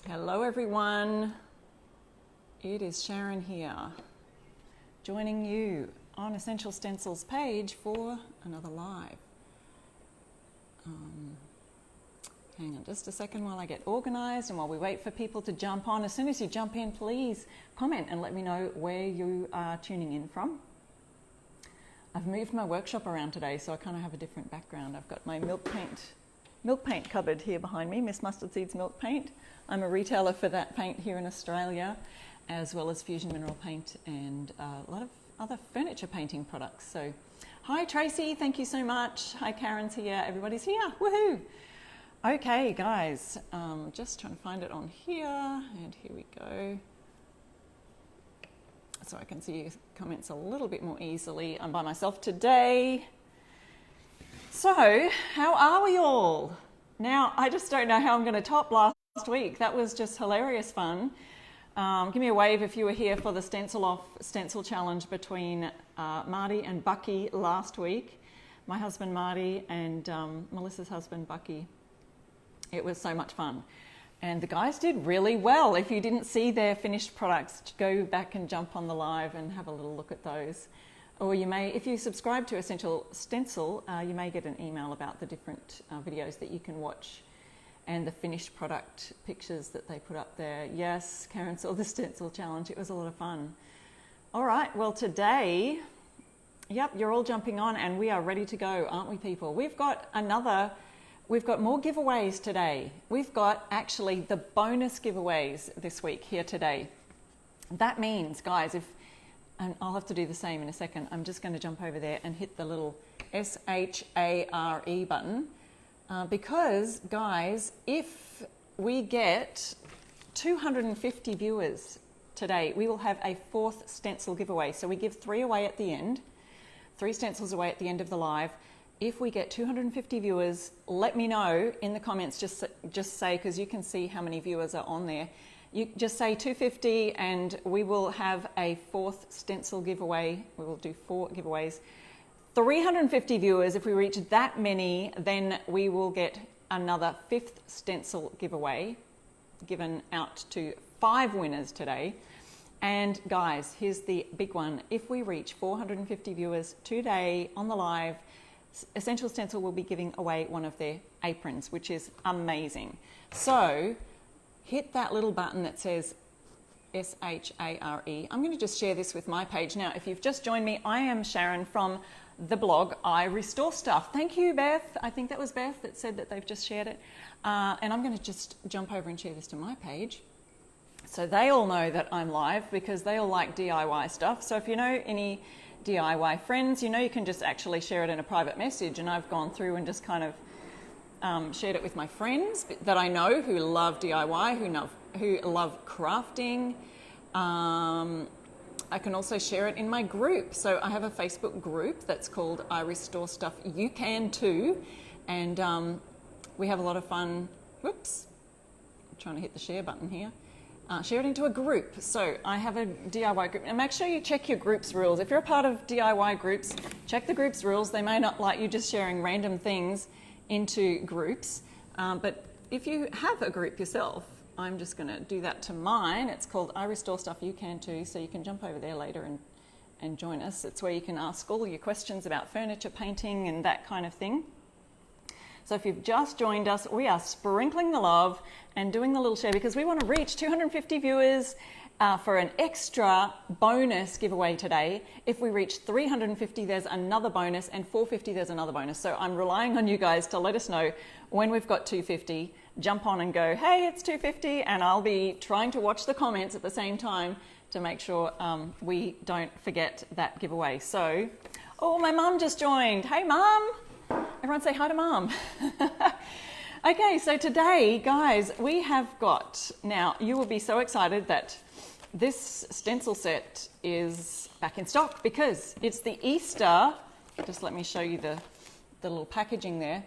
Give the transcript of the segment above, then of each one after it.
Hello everyone, it is Sharon here, joining you on Essential Stencils page for another live. Hang on just a second while I get organised and while we wait for people to jump on. As soon as you jump in, please comment and let me know where you are tuning in from. I've moved my workshop around today, so I kind of have a different background. I've got my milk paint cupboard here behind me, Miss Mustard Seeds milk paint. I'm a retailer for that paint here in Australia, as well as fusion mineral paint and a lot of other furniture painting products. So, hi Tracy, thank you so much. Hi, Karen's here, everybody's here, woohoo! Okay guys, just trying to find it on here, and here we go. So I can see your comments a little bit more easily. I'm by myself today. So, how are we all? Now, I just don't know how I'm going to top last week. That was just hilarious fun. Give me a wave if you were here for the stencil challenge between Marty and Bucky last week. My husband Marty and Melissa's husband Bucky. It was so much fun. And the guys did really well. If you didn't see their finished products, go back and jump on the live and have a little look at those. Or you may, if you subscribe to Essential Stencil, you may get an email about the different videos that you can watch and the finished product pictures that they put up there. Yes, Karen saw the stencil challenge. It was a lot of fun. All right, well today, yep, you're all jumping on and we are ready to go, aren't we people? We've got more giveaways today. We've got actually the bonus giveaways this week here today. That means, guys, and I'll have to do the same in a second. I'm just going to jump over there and hit the little SHARE button because, guys, if we get 250 viewers today, we will have a 4th stencil giveaway. So we give 3 away at the end, 3 stencils away at the end of the live. If we get 250 viewers, let me know in the comments. Just say, because you can see how many viewers are on there. You just say 250 and we will have a 4th stencil giveaway. We will do 4 giveaways. 350 viewers, if we reach that many, then we will get another 5th stencil giveaway given out to 5 winners today. And guys, here's the big one. If we reach 450 viewers today on the live, Essential Stencil will be giving away one of their aprons, which is amazing. So hit that little button that says SHARE. I'm going to just share this with my page. Now, if you've just joined me, I am Sharon from the blog I Restore Stuff. Thank you, Beth. I think that was Beth that said that they've just shared it. And I'm going to just jump over and share this to my page. So they all know that I'm live because they all like DIY stuff. So if you know any DIY friends, you know you can just actually share it in a private message. And I've gone through and just kind of shared it with my friends that I know who love DIY, who love crafting. I can also share it in my group. So I have a Facebook group that's called I Restore Stuff You Can Too. And we have a lot of fun. Whoops, I'm trying to hit the share button here. Share it into a group. So I have a DIY group. And make sure you check your group's rules. If you're a part of DIY groups, check the group's rules. They may not like you just sharing random things into groups. But if you have a group yourself, I'm just going to do that to mine. It's called I Restore Stuff You Can Too. So you can jump over there later and join us. It's where you can ask all your questions about furniture painting and that kind of thing. So if you've just joined us, we are sprinkling the love and doing the little share because we want to reach 250 viewers for an extra bonus giveaway today. If we reach 350, there's another bonus, and 450, there's another bonus. So I'm relying on you guys to let us know when we've got 250. Jump on and go, hey, it's 250, and I'll be trying to watch the comments at the same time to make sure we don't forget that giveaway. So, oh, my mum just joined. Hey, Mum. Everyone say hi to Mum. Okay, so today, guys, we have got, now you will be so excited that this stencil set is back in stock because it's the Easter, just let me show you the little packaging there.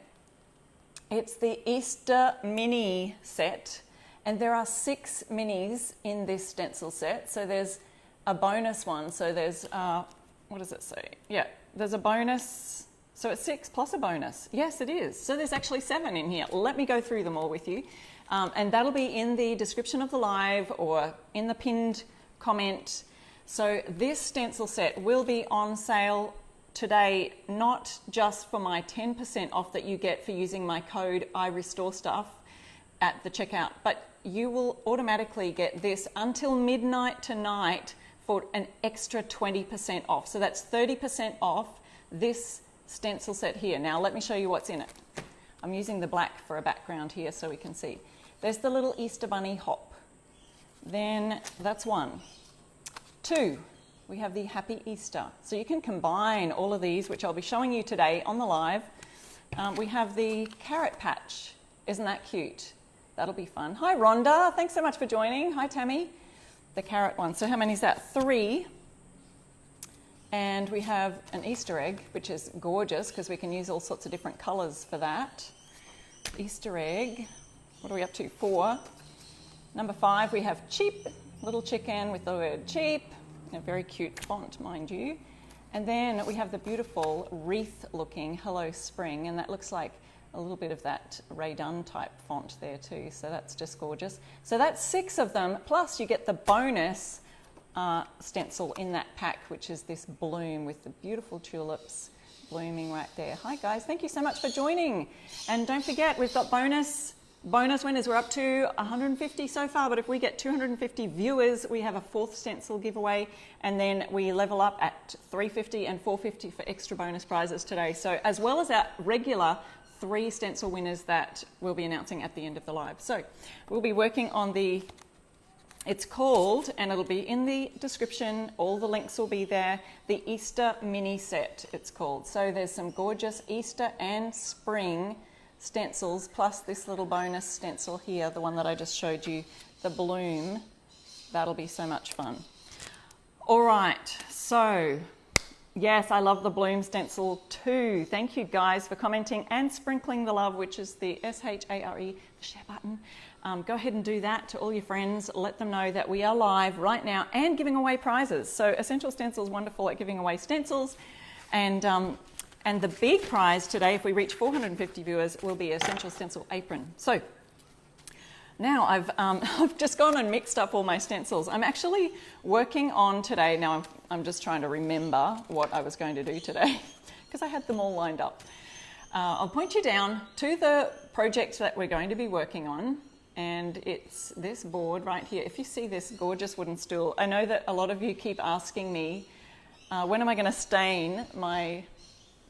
It's the Easter mini set, and there are 6 minis in this stencil set. So there's a bonus one. So there's, what does it say? Yeah, there's a bonus. So it's 6 plus a bonus. Yes, it is. So there's actually 7 in here. Let me go through them all with you. And that'll be in the description of the live or in the pinned comment. So this stencil set will be on sale today, not just for my 10% off that you get for using my code IRestoreStuff at the checkout, but you will automatically get this until midnight tonight for an extra 20% off. So that's 30% off this stencil set here. Now let me show you what's in it. I'm using the black for a background here so we can see. There's the little Easter bunny hop. Then that's 1. 2, we have the Happy Easter. So you can combine all of these, which I'll be showing you today on the live. We have the carrot patch. Isn't that cute? That'll be fun. Hi Rhonda, thanks so much for joining. Hi Tammy. The carrot one. So how many is that? 3. And we have an Easter egg, which is gorgeous because we can use all sorts of different colours for that. Easter egg. What are we up to? 4. Number 5, we have cheap, little chicken with the word cheap, in a very cute font, mind you. And then we have the beautiful wreath-looking Hello Spring, and that looks like a little bit of that Ray Dunn type font there too, so that's just gorgeous. So that's 6 of them, plus you get the bonus stencil in that pack, which is this bloom with the beautiful tulips blooming right there. Hi guys, thank you so much for joining. And don't forget, we've got bonus winners. We're up to 150 so far, but if we get 250 viewers, we have a 4th stencil giveaway, and then we level up at 350 and 450 for extra bonus prizes today. So as well as our regular 3 stencil winners that we'll be announcing at the end of the live. So we'll be working on the, it's called, and it'll be in the description, all the links will be there, the Easter mini set it's called. So there's some gorgeous Easter and spring stencils, plus this little bonus stencil here, the one that I just showed you, the bloom. That'll be so much fun. All right, so yes, I love the bloom stencil too. Thank you guys for commenting and sprinkling the love, which is the SHARE, the share button. Go ahead and do that to all your friends. Let them know that we are live right now and giving away prizes. So Essential Stencil is wonderful at giving away stencils, and the big prize today, if we reach 450 viewers, will be Essential Stencil apron. So now I've just gone and mixed up all my stencils. I'm actually working on today. Now I'm just trying to remember what I was going to do today because I had them all lined up. I'll point you down to the project that we're going to be working on, and it's this board right here. If you see this gorgeous wooden stool, I know that a lot of you keep asking me, when am I going to stain my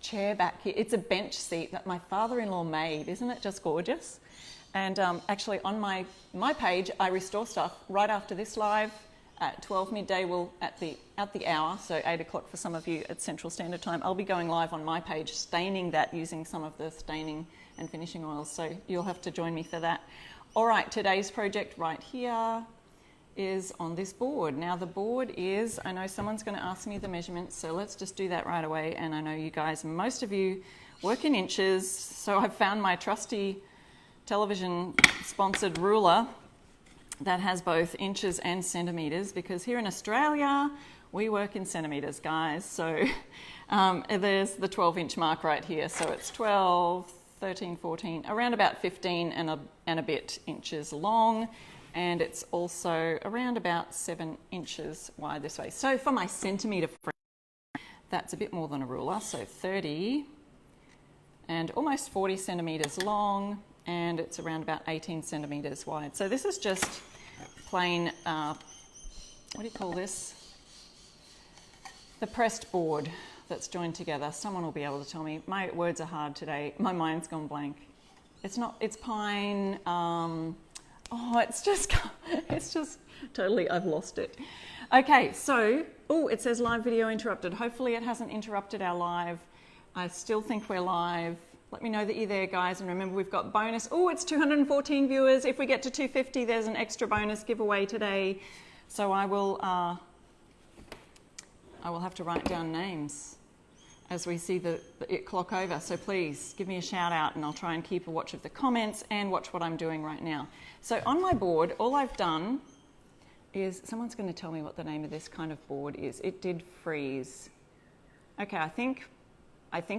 chair back here? It's a bench seat that my father-in-law made. Isn't it just gorgeous? And actually on my page, I restore stuff right after this live at 12 midday. At the hour, so 8 o'clock for some of you at Central Standard Time, I'll be going live on my page, staining that using some of the staining and finishing oils. So you'll have to join me for that. All right, today's project right here is on this board. Now the board is, I know someone's going to ask me the measurements, so let's just do that right away. And I know you guys, most of you work in inches, so I've found my trusty television sponsored ruler that has both inches and centimetres, because here in Australia we work in centimetres, guys. So there's the 12-inch mark right here, so it's 12, 13, 14, around about 15 and a bit inches long. And it's also around about 7 inches wide this way. So for my centimetre frame, that's a bit more than a ruler, so 30 and almost 40 centimetres long, and it's around about 18 centimetres wide. So this is just plain, what do you call this? The pressed board that's joined together. Someone will be able to tell me. My words are hard today. My mind's gone blank. It's not, it's pine, oh, it's just totally, I've lost it. Okay, so, oh, it says live video interrupted. Hopefully it hasn't interrupted our live. I still think we're live. Let me know that you're there, guys. And remember, we've got bonus. Oh, it's 214 viewers. If we get to 250, there's an extra bonus giveaway today. So I will have to write down names as we see it clock over. So please give me a shout out, and I'll try and keep a watch of the comments and watch what I'm doing right now. So on my board, all I've done is, someone's going to tell me what the name of this kind of board is. It did freeze. Okay, I think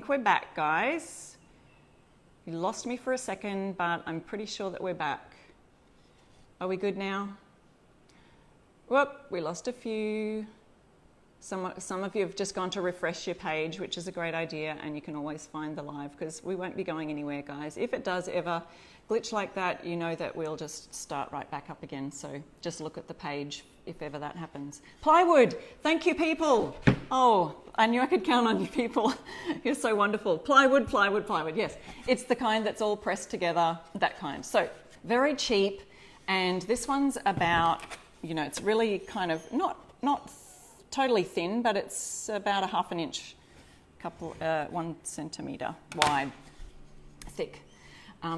we're back, guys. You lost me for a second, but I'm pretty sure that we're back. Are we good now? Whoop, we lost a few. Some of you have just gone to refresh your page, which is a great idea, and you can always find the live because we won't be going anywhere, guys. If it does ever glitch like that, you know that we'll just start right back up again. So just look at the page if ever that happens. Plywood, thank you, people. Oh, I knew I could count on you people. You're so wonderful. Plywood, plywood, plywood. Yes, it's the kind that's all pressed together, that kind. So very cheap, and this one's about, you know, it's really kind of not totally thin, but it's about a ½ inch, 1 centimetre wide, thick.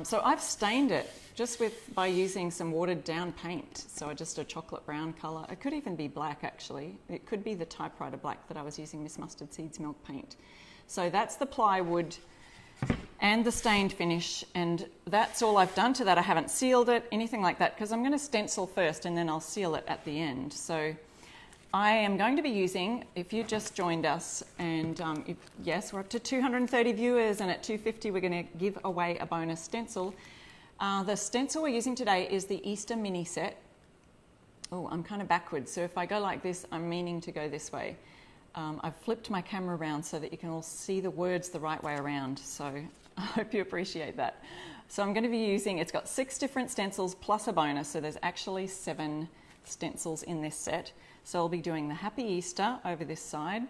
So I've stained it just by using some watered down paint. So just a chocolate brown colour. It could even be black actually. It could be the typewriter black that I was using, Miss Mustard Seeds milk paint. So that's the plywood and the stained finish, and that's all I've done to that. I haven't sealed it, anything like that, because I'm going to stencil first and then I'll seal it at the end. So I am going to be using, if you just joined us, and yes, we're up to 230 viewers, and at 250 we're going to give away a bonus stencil. The stencil we're using today is the Easter mini set. Oh, I'm kind of backwards, so if I go like this, I'm meaning to go this way. I've flipped my camera around so that you can all see the words the right way around, so I hope you appreciate that. So I'm going to be using, it's got 6 different stencils plus a bonus, so there's actually 7 stencils in this set. So I'll be doing the Happy Easter over this side.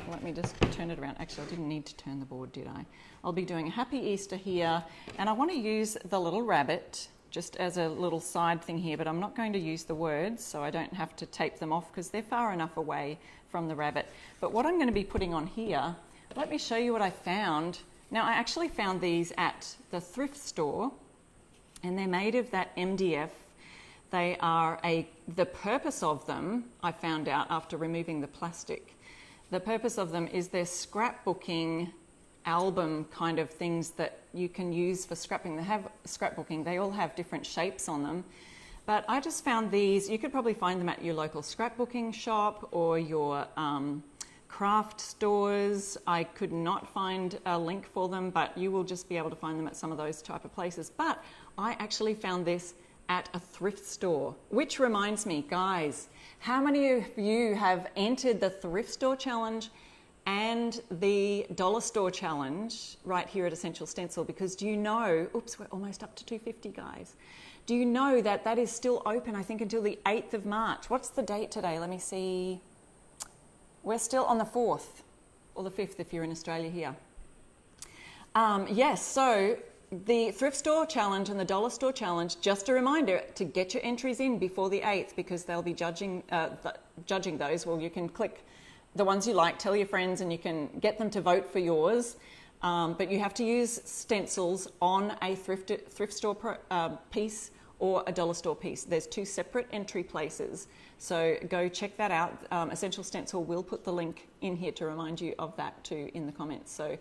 Let me just turn it around. Actually, I didn't need to turn the board, did I? I'll be doing a Happy Easter here, and I want to use the little rabbit just as a little side thing here, but I'm not going to use the words, so I don't have to tape them off because they're far enough away from the rabbit. But what I'm going to be putting on here, let me show you what I found. Now, I actually found these at the thrift store, and they're made of that MDF. They are the purpose of them, I found out after removing the plastic, the purpose of them is they're scrapbooking album kind of things that you can use for scrapping. They have scrapbooking, they all have different shapes on them. But I just found these, you could probably find them at your local scrapbooking shop or your craft stores. I could not find a link for them, but you will just be able to find them at some of those type of places. But I actually found this at a thrift store, which reminds me, guys, how many of you have entered the thrift store challenge and the dollar store challenge right here at Essential Stencil? Because do you know, oops, we're almost up to 250, guys. Do you know that that is still open, I think, until the 8th of March? What's the date today? Let me see. We're still on the 4th or the 5th if you're in Australia here. Yes, so the thrift store challenge and the dollar store challenge, just a reminder to get your entries in before the 8th because they'll be judging those. Well, you can click the ones you like, tell your friends, and you can get them to vote for yours. But you have to use stencils on a thrift store piece or a dollar store piece. There's 2 separate entry places. So go check that out. Essential Stencil will put the link in here to remind you of that too in the comments. So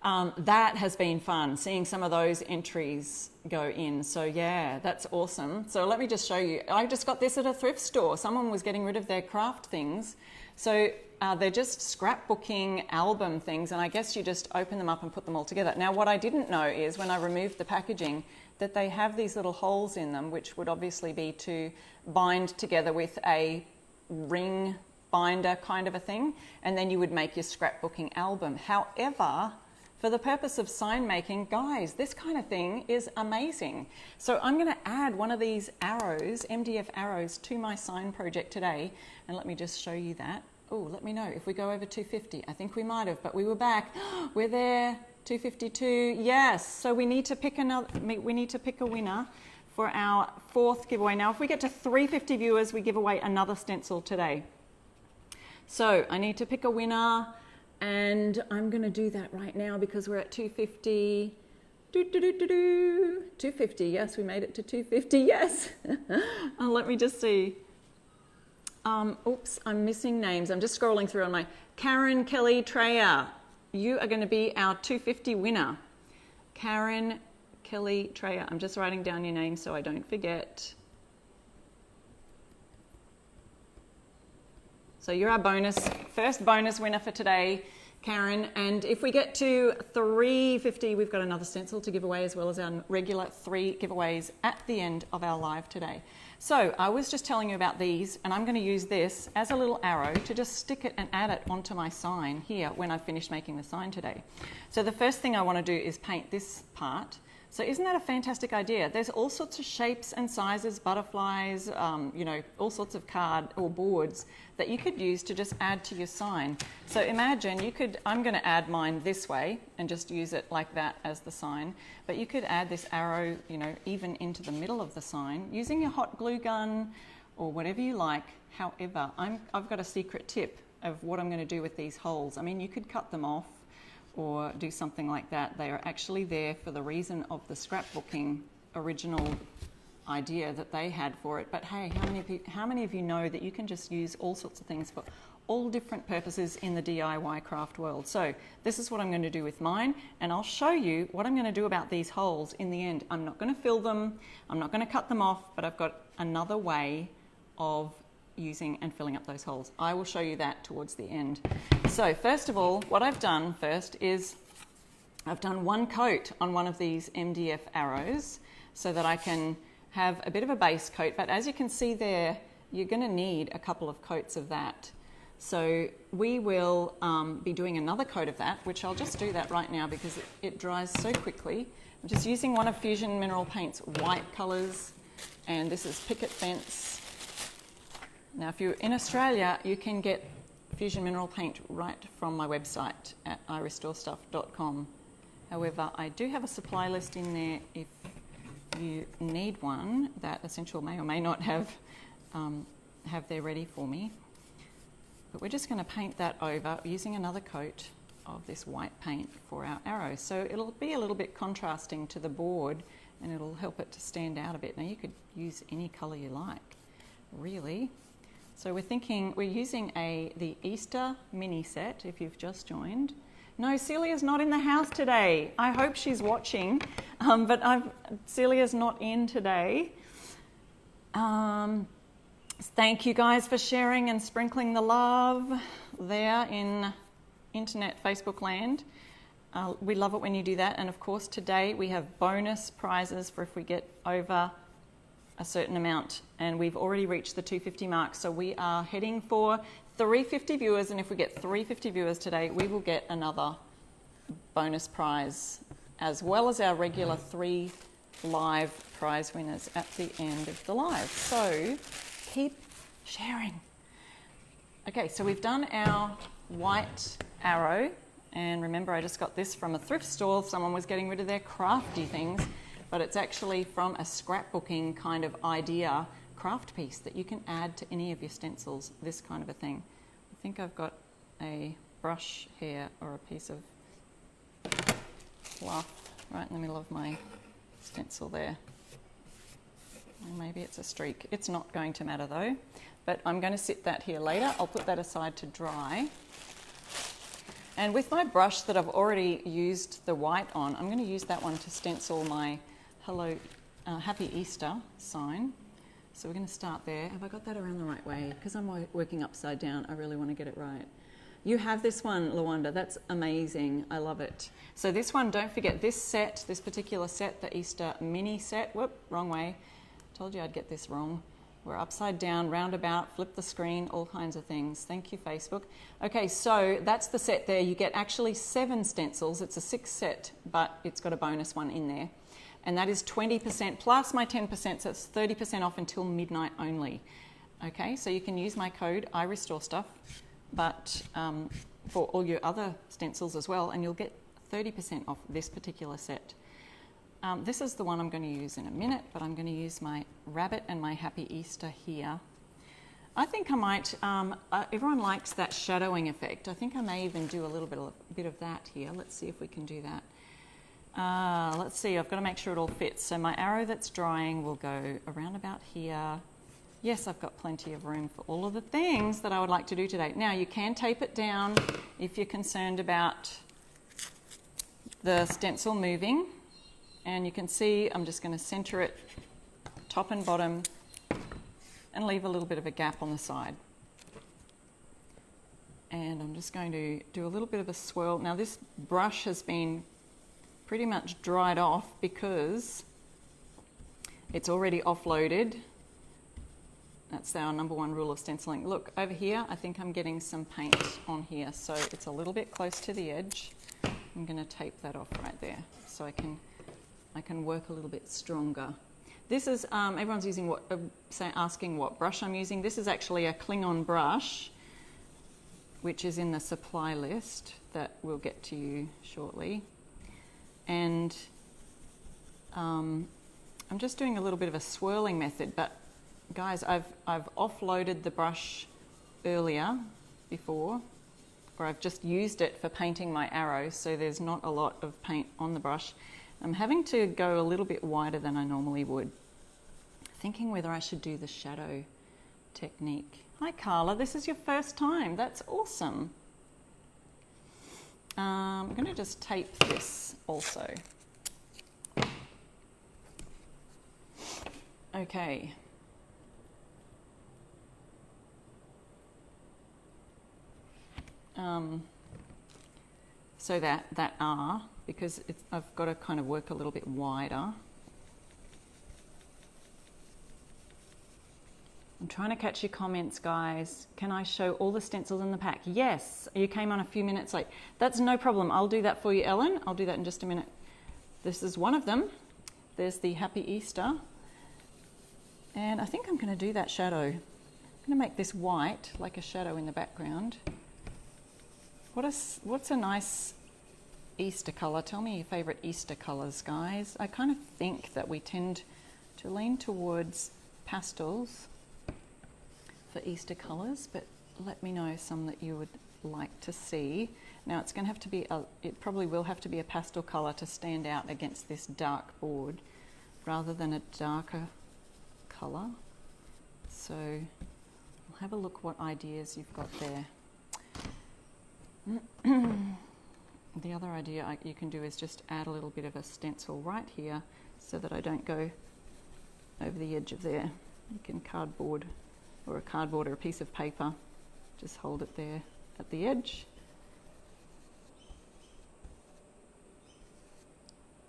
that has been fun, seeing some of those entries go in. So yeah, that's awesome. So let me just show you. I just got this at a thrift store. Someone was getting rid of their craft things. So they're just scrapbooking album things, and I guess you just open them up and put them all together. Now, what I didn't know is when I removed the packaging that they have these little holes in them, which would obviously be to bind together with a ring binder kind of a thing, and then you would make your scrapbooking album. However, for the purpose of sign making, guys, this kind of thing is amazing. So I'm going to add one of these arrows, MDF arrows, to my sign project today. And let me just show you that. Oh, let me know if we go over 250. I think we might have, but we were back. We're there, 252. Yes. So we need to pick a winner for our 4th giveaway. Now, if we get to 350 viewers, we give away another stencil today. So I need to pick a winner. And I'm going to do that right now because we're at 250. 250, yes, we made it to 250, yes. Let me just see. Oops, I'm missing names. I'm just scrolling through on my... Karen Kelly Treya, you are going to be our 250 winner. Karen Kelly Treya. I'm just writing down your name so I don't forget. So you're our first bonus winner for today. Karen. And if we get to 350, we've got another stencil to give away, as well as our regular 3 giveaways at the end of our live today. So I was just telling you about these, and I'm going to use this as a little arrow to just stick it and add it onto my sign here when I've finished making the sign today. So the first thing I want to do is paint this part. So isn't that a fantastic idea? There's all sorts of shapes and sizes, butterflies, you know, all sorts of card or boards that you could use to just add to your sign. So imagine you could, I'm going to add mine this way and just use it like that as the sign, but you could add this arrow, you know, even into the middle of the sign using your hot glue gun or whatever you like. However, I've got a secret tip of what I'm going to do with these holes. I mean, you could cut them off or do something like that. They are actually there for the reason of the scrapbooking original idea that they had for it. But hey, how many of you know that you can just use all sorts of things for all different purposes in the DIY craft world? So this is what I'm going to do with mine, and I'll show you what I'm going to do about these holes in the end. I'm not going to fill them, I'm not going to cut them off, but I've got another way of using and filling up those holes. I will show you that towards the end. So first of all, what I've done first is I've done one coat on one of these MDF arrows so that I can have a bit of a base coat, but as you can see there, you're going to need a couple of coats of that. So we will be doing another coat of that, which I'll just do that right now because it dries so quickly. I'm just using one of Fusion Mineral Paint's white colours, and this is Picket Fence. Now, if you're in Australia, you can get Fusion Mineral Paint right from my website at irestorestuff.com. However, I do have a supply list in there if you need one that Essential may or may not have there ready for me. But we're just going to paint that over using another coat of this white paint for our arrow. So it'll be a little bit contrasting to the board, and it'll help it to stand out a bit. Now, you could use any colour you like, really. So we're using the Easter mini set, if you've just joined. No, Celia's not in the house today. I hope she's watching, but Celia's not in today. Thank you guys for sharing and sprinkling the love there in internet Facebook land. We love it when you do that. And of course, today we have bonus prizes for if we get over a certain amount, and we've already reached the 250 mark, so we are heading for 350 viewers, and if we get 350 viewers today, we will get another bonus prize, as well as our regular 3 live prize winners at the end of the live. So keep sharing. Okay, so we've done our white arrow, and remember, I just got this from a thrift store. Someone was getting rid of their crafty things, but it's actually from a scrapbooking kind of idea craft piece that you can add to any of your stencils, this kind of a thing. I think I've got a brush here or a piece of fluff right in the middle of my stencil there. And maybe it's a streak. It's not going to matter though, but I'm going to sit that here later. I'll put that aside to dry. And with my brush that I've already used the white on, I'm going to use that one to stencil my Hello, Happy Easter sign. So we're going to start there. Have I got that around the right way? Because I'm working upside down, I really want to get it right. You have this one, Lawanda. That's amazing. I love it. So this one, don't forget this set, this particular set, the Easter mini set. Whoop, wrong way. Told you I'd get this wrong. We're upside down, roundabout, flip the screen, all kinds of things. Thank you, Facebook. Okay, so that's the set there. You get actually 7 stencils. It's a 6 set, but it's got a bonus one in there. And that is 20% plus my 10%, so it's 30% off until midnight only. Okay, so you can use my code iRestoreStuff, but for all your other stencils as well, and you'll get 30% off this particular set. This is the one I'm going to use in a minute, but I'm going to use my rabbit and my Happy Easter here. I think I might, everyone likes that shadowing effect. I think I may even do a little bit of that here. Let's see if we can do that. Let's see, I've got to make sure it all fits. So my arrow that's drying will go around about here. Yes, I've got plenty of room for all of the things that I would like to do today. Now, you can tape it down if you're concerned about the stencil moving. And you can see I'm just going to center it top and bottom and leave a little bit of a gap on the side. And I'm just going to do a little bit of a swirl. Now this brush has been pretty much dried off because it's already offloaded. That's our #1 rule of stenciling. Look, over here, I think I'm getting some paint on here, so it's a little bit close to the edge. I'm going to tape that off right there so I can work a little bit stronger. This is, everyone's using asking what brush I'm using. This is actually a Klingon brush, which is in the supply list that we'll get to you shortly. And I'm just doing a little bit of a swirling method, but guys, I've offloaded the brush earlier before, or I've just used it for painting my arrows, so there's not a lot of paint on the brush. I'm having to go a little bit wider than I normally would. Thinking whether I should do the shadow technique. Hi Carla, this is your first time. That's awesome. I'm going to just tape this also. Okay. So that R, because I've got to kind of work a little bit wider. I'm trying to catch your comments, guys. Can I show all the stencils in the pack? Yes, you came on a few minutes late. That's no problem. I'll do that for you, Ellen. I'll do that in just a minute. This is one of them. There's the Happy Easter. And I think I'm going to do that shadow. I'm going to make this white, like a shadow in the background. What's a nice Easter colour? Tell me your favourite Easter colours, guys. I kind of think that we tend to lean towards pastels for Easter colours, but let me know some that you would like to see. Now it's going to have to be, it probably will have to be a pastel colour to stand out against this dark board rather than a darker colour. So we'll have a look what ideas you've got there. The other idea you can do is just add a little bit of a stencil right here so that I don't go over the edge of there. You can cardboard or a piece of paper, just hold it there at the edge.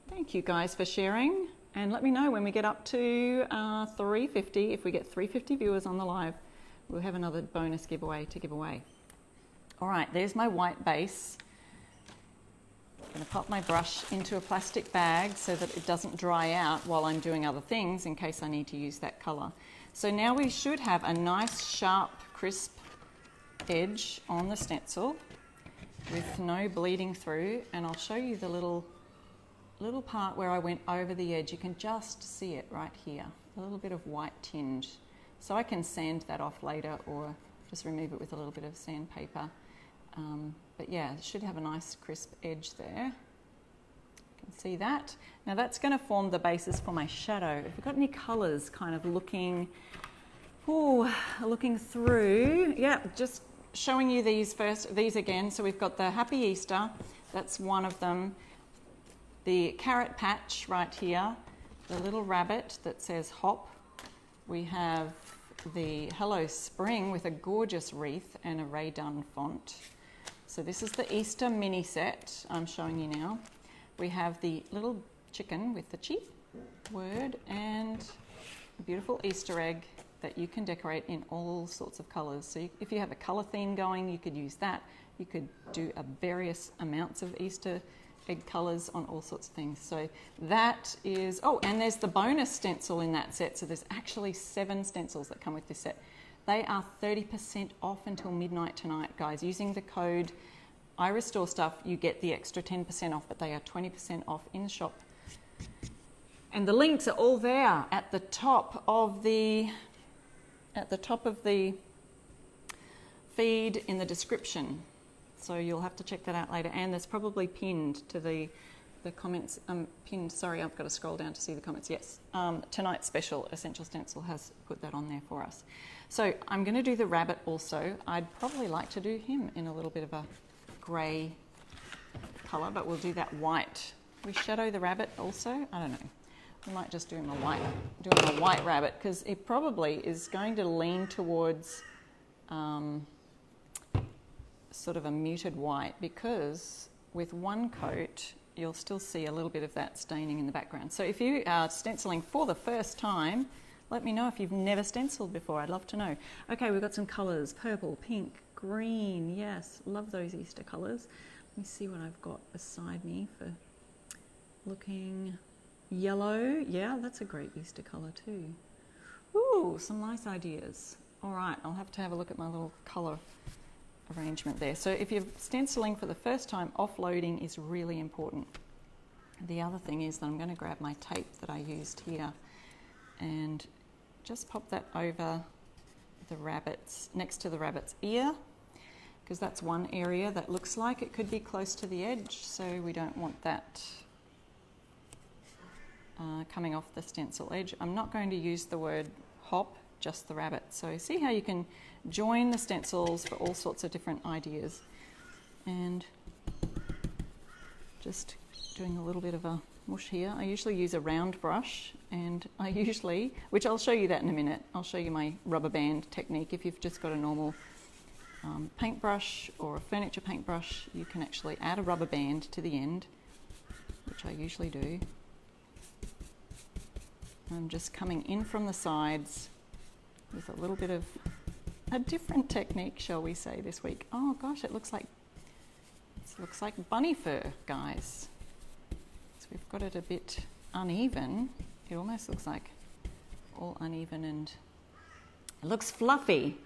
Thank you guys for sharing, and let me know when we get up to 350. If we get 350 viewers on the live, we'll have another bonus giveaway to give away. All right, there's my white base. I'm going to pop my brush into a plastic bag so that it doesn't dry out while I'm doing other things in case I need to use that colour. So now we should have a nice, sharp, crisp edge on the stencil with no bleeding through, and I'll show you the little part where I went over the edge. You can just see it right here, a little bit of white tinge. So I can sand that off later or just remove it with a little bit of sandpaper. But yeah, it should have a nice crisp edge there. You can see that. Now that's going to form the basis for my shadow. If we've got any colours kind of looking through, yeah, just showing you these first, these again. So we've got the Happy Easter, that's one of them. The carrot patch right here, the little rabbit that says hop. We have the Hello Spring with a gorgeous wreath and a Ray Dunn font. So this is the Easter mini set I'm showing you now. We have the little chicken with the cheap word and a beautiful Easter egg that you can decorate in all sorts of colours. So if you have a colour theme going, you could use that. You could do various amounts of Easter egg colours on all sorts of things. So that is, oh, and there's the bonus stencil in that set. So there's actually 7 stencils that come with this set. They are 30% off until midnight tonight, guys. Using the code IRESTORESTUFF, you get the extra 10% off, but they are 20% off in the shop. And the links are all there at the top of the feed in the description. So you'll have to check that out later. And there's probably pinned to the comments, pinned, sorry, I've got to scroll down to see the comments. Yes, tonight's special, Essential Stencil has put that on there for us. So I'm going to do the rabbit also. I'd probably like to do him in a little bit of a grey colour, but we'll do that white. We shadow the rabbit also? I don't know. We might just do him a white rabbit because it probably is going to lean towards sort of a muted white because with one coat you'll still see a little bit of that staining in the background. So if you are stenciling for the first time, let me know if you've never stenciled before. I'd love to know. Okay, we've got some colours: purple, pink, green. Yes, love those Easter colours. Let me see what I've got beside me for looking. Yellow, yeah, that's a great Easter colour too. Ooh, some nice ideas. All right, I'll have to have a look at my little colour arrangement there. So if you're stenciling for the first time, offloading is really important. The other thing is that I'm going to grab my tape that I used here and just pop that over the rabbit's, next to the rabbit's ear, because that's one area that looks like it could be close to the edge, so we don't want that coming off the stencil edge. I'm not going to use the word hop, just the rabbit. So see how you can join the stencils for all sorts of different ideas. And just doing a little bit of a mush here. I usually use a round brush, and I usually, which I'll show you that in a minute, I'll show you my rubber band technique. If you've just got a normal paintbrush or a furniture paintbrush, you can actually add a rubber band to the end, which I usually do. I'm just coming in from the sides with a little bit of a different technique, shall we say, this week. Oh gosh, it looks like bunny fur, guys. So we've got it a bit uneven. It almost looks like all uneven, and it looks fluffy.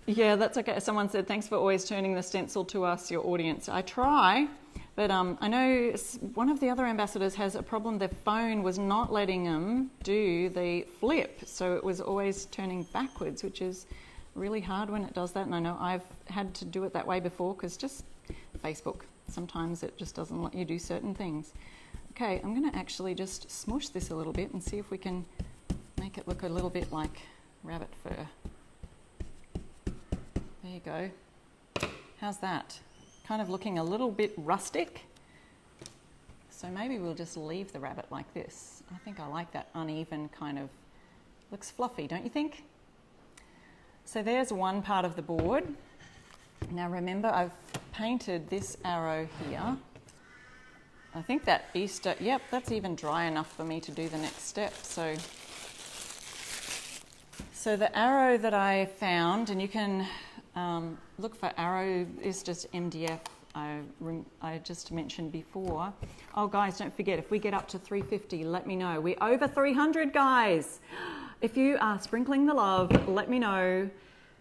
Yeah, that's okay. Someone said, thanks for always turning the stencil to us, your audience. I try. But I know one of the other ambassadors has a problem. Their phone was not letting them do the flip, so it was always turning backwards, which is really hard when it does that. And I know I've had to do it that way before, because just Facebook, sometimes it just doesn't let you do certain things. Okay, I'm going to actually just smush this a little bit and see if we can make it look a little bit like rabbit fur. There you go. How's that? Kind of looking a little bit rustic. So maybe we'll just leave the rabbit like this. I think I like that uneven kind of, looks fluffy, don't you think? So there's one part of the board. Now remember, I've painted this arrow here. I think that Easter, yep, that's even dry enough for me to do the next step. So the arrow that I found, and you can look for arrow, is just MDF. I just mentioned before. Oh guys, don't forget, if we get up to 350, let me know. We're over 300, guys. If you are sprinkling the love, let me know.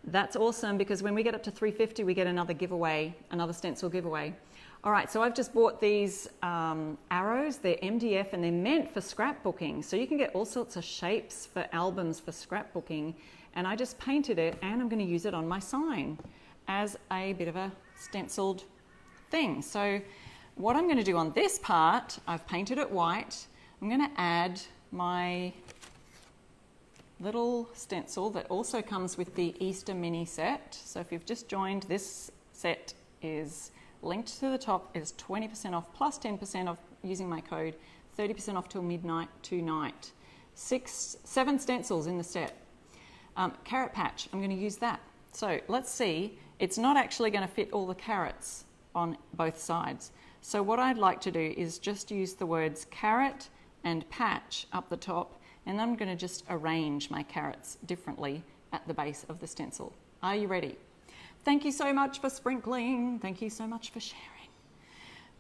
That's awesome, because when we get up to 350, we get another giveaway, another stencil giveaway. All right, so I've just bought these arrows. They're MDF and they're meant for scrapbooking. So you can get all sorts of shapes for albums for scrapbooking. And I just painted it, and I'm going to use it on my sign as a bit of a stenciled thing. So what I'm going to do on this part, I've painted it white. I'm going to add my little stencil that also comes with the Easter mini set. So if you've just joined, this set is linked to the top, is 20% off plus 10% off using my code, 30% off till midnight tonight. 7 stencils in the set. Carrot patch, I'm going to use that. So let's see, it's not actually going to fit all the carrots on both sides. So what I'd like to do is just use the words carrot and patch up the top, and I'm going to just arrange my carrots differently at the base of the stencil. Are you ready? Thank you so much for sprinkling. Thank you so much for sharing.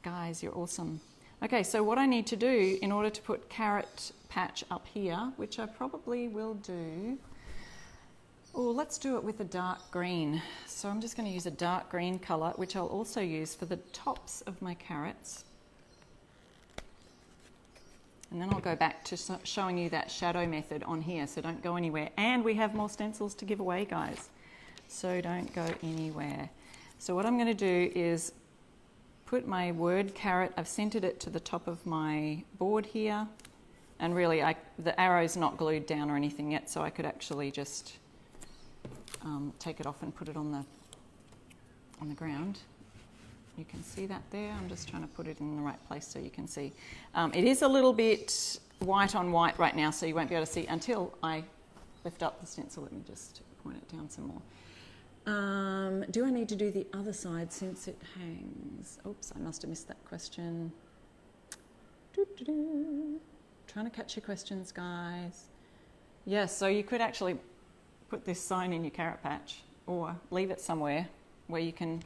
Guys, you're awesome. Okay, so what I need to do in order to put carrot patch up here, which I probably will do, oh, let's do it with a dark green. So I'm just going to use a dark green colour, which I'll also use for the tops of my carrots. And then I'll go back to showing you that shadow method on here, so don't go anywhere. And we have more stencils to give away, guys. So don't go anywhere. So what I'm going to do is put my word carrot, I've centered it to the top of my board here. And really, the arrow's not glued down or anything yet, so I could actually just take it off and put it on the ground. You can see that there. I'm just trying to put it in the right place so you can see. It is a little bit white on white right now, so you won't be able to see until I lift up the stencil. Let me just point it down some more. Do I need to do the other side since it hangs? Oops, I must have missed that question. Trying to catch your questions, guys. Yes, so you could actually put this sign in your carrot patch or leave it somewhere where you can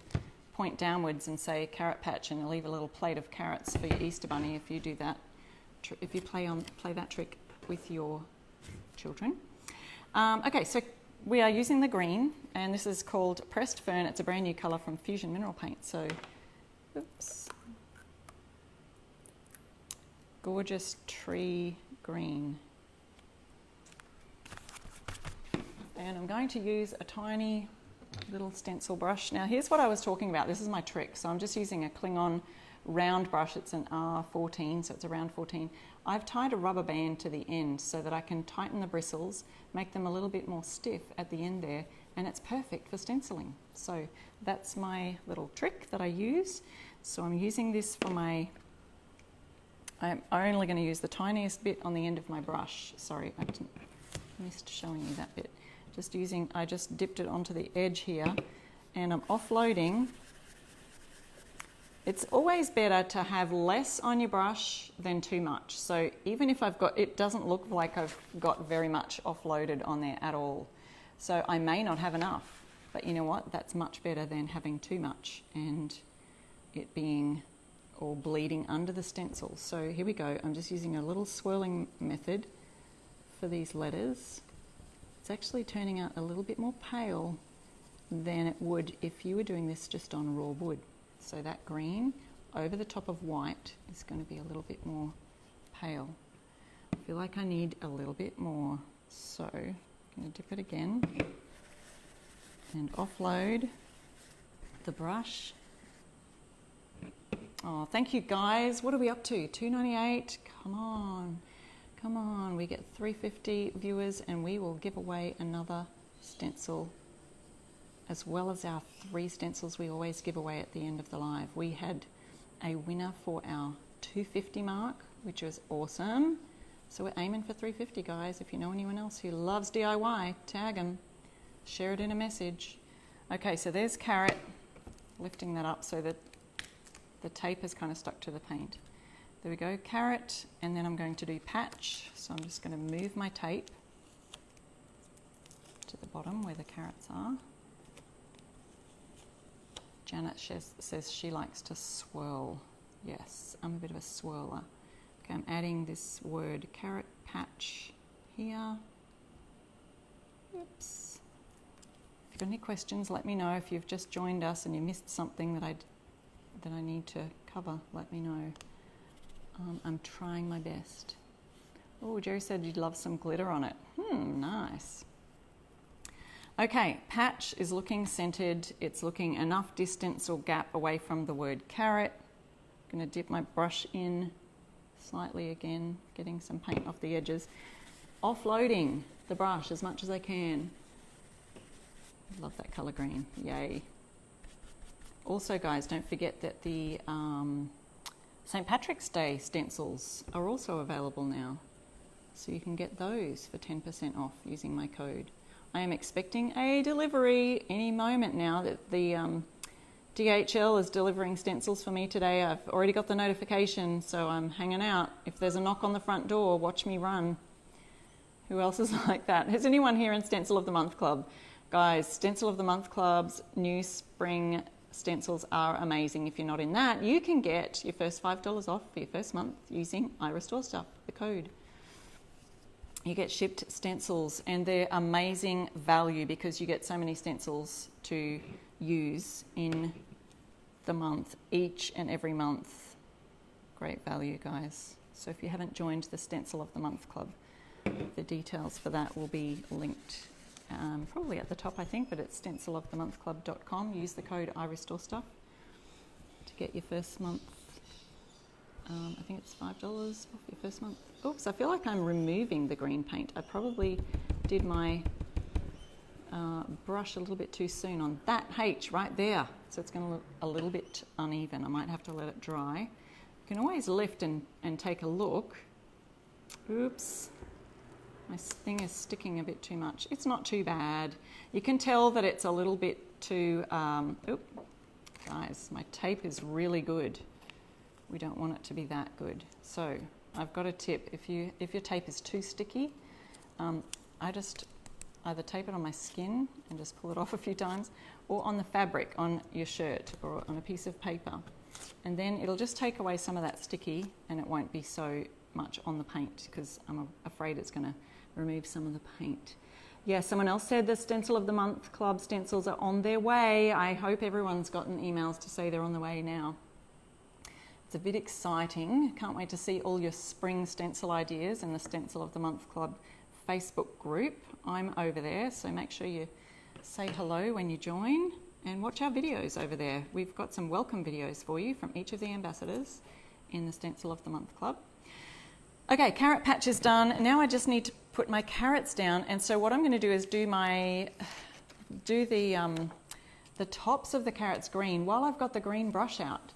point downwards and say carrot patch and leave a little plate of carrots for your Easter bunny if you do that, if you play that trick with your children. Okay, so we are using the green, and this is called Pressed Fern. It's a brand new colour from Fusion Mineral Paint. So, oops. Gorgeous tree green. And I'm going to use a tiny little stencil brush. Now here's what I was talking about. This is my trick. So I'm just using a Klingon round brush. It's an R14, so it's a round 14. I've tied a rubber band to the end so that I can tighten the bristles, make them a little bit more stiff at the end there, and it's perfect for stenciling. So that's my little trick that I use. So I'm using this for my, I'm only going to use the tiniest bit on the end of my brush. Sorry, I missed showing you that bit. I just dipped it onto the edge here, and I'm offloading. It's always better to have less on your brush than too much. So even if it doesn't look like I've got very much offloaded on there at all. So I may not have enough, but you know what? That's much better than having too much and it being or bleeding under the stencil. So here we go. I'm just using a little swirling method for these letters. It's actually turning out a little bit more pale than it would if you were doing this just on raw wood. So that green over the top of white is going to be a little bit more pale. I feel like I need a little bit more. So I'm going to dip it again and offload the brush. Oh, thank you guys. What are we up to? $2.98? Come on. Come on. We get 350 viewers and we will give away another stencil, as well as our 3 stencils we always give away at the end of the live. We had a winner for our 250 mark, which was awesome. So we're aiming for 350, guys. If you know anyone else who loves DIY, tag them, share it in a message. Okay, so there's carrot, lifting that up so that the tape is kind of stuck to the paint. There we go, carrot, and then I'm going to do patch. So I'm just going to move my tape to the bottom where the carrots are. Janet says she likes to swirl. Yes, I'm a bit of a swirler. Okay, I'm adding this word carrot patch here. Oops. If you've got any questions, let me know. If you've just joined us and you missed something that I need to cover, let me know. I'm trying my best. Oh, Jerry said you'd love some glitter on it. Nice. Okay, patch is looking centered. It's looking enough distance or gap away from the word carrot. I'm going to dip my brush in slightly again, getting some paint off the edges. Offloading the brush as much as I can. Love that color green, yay. Also, guys, don't forget that the St. Patrick's Day stencils are also available now. So you can get those for 10% off using my code. I am expecting a delivery any moment now that the DHL is delivering stencils for me today. I've already got the notification, so I'm hanging out. If there's a knock on the front door, watch me run. Who else is like that? Is anyone here in Stencil of the Month Club? Guys, Stencil of the Month Club's new spring stencils are amazing. If you're not in that, you can get your first $5 off for your first month using iRestore Stuff, the code. You get shipped stencils and they're amazing value because you get so many stencils to use in the month, each and every month. Great value, guys. So if you haven't joined the Stencil of the Month Club, the details for that will be linked probably at the top, I think, but it's stencilofthemonthclub.com. Use the code iRestoreStuff to get your first month. I think it's $5 off your first month. Oops, I feel like I'm removing the green paint. I probably did my brush a little bit too soon on that H right there. So it's going to look a little bit uneven. I might have to let it dry. You can always lift and take a look. Oops. My thing is sticking a bit too much. It's not too bad. You can tell that it's a little bit too, guys, my tape is really good. We don't want it to be that good. So I've got a tip. If your tape is too sticky, I just either tape it on my skin and just pull it off a few times, or on the fabric on your shirt or on a piece of paper. And then it'll just take away some of that sticky and it won't be so much on the paint, because I'm afraid it's going to remove some of the paint. Yeah, someone else said the Stencil of the Month Club stencils are on their way. I hope everyone's gotten emails to say they're on the way now. It's a bit exciting. Can't wait to see all your spring stencil ideas in the Stencil of the Month Club Facebook group. I'm over there, so make sure you say hello when you join and watch our videos over there. We've got some welcome videos for you from each of the ambassadors in the Stencil of the Month Club. Okay, carrot patch is done. Now I just need to put my carrots down, and so what I'm going to do is do the tops of the carrots green while I've got the green brush out.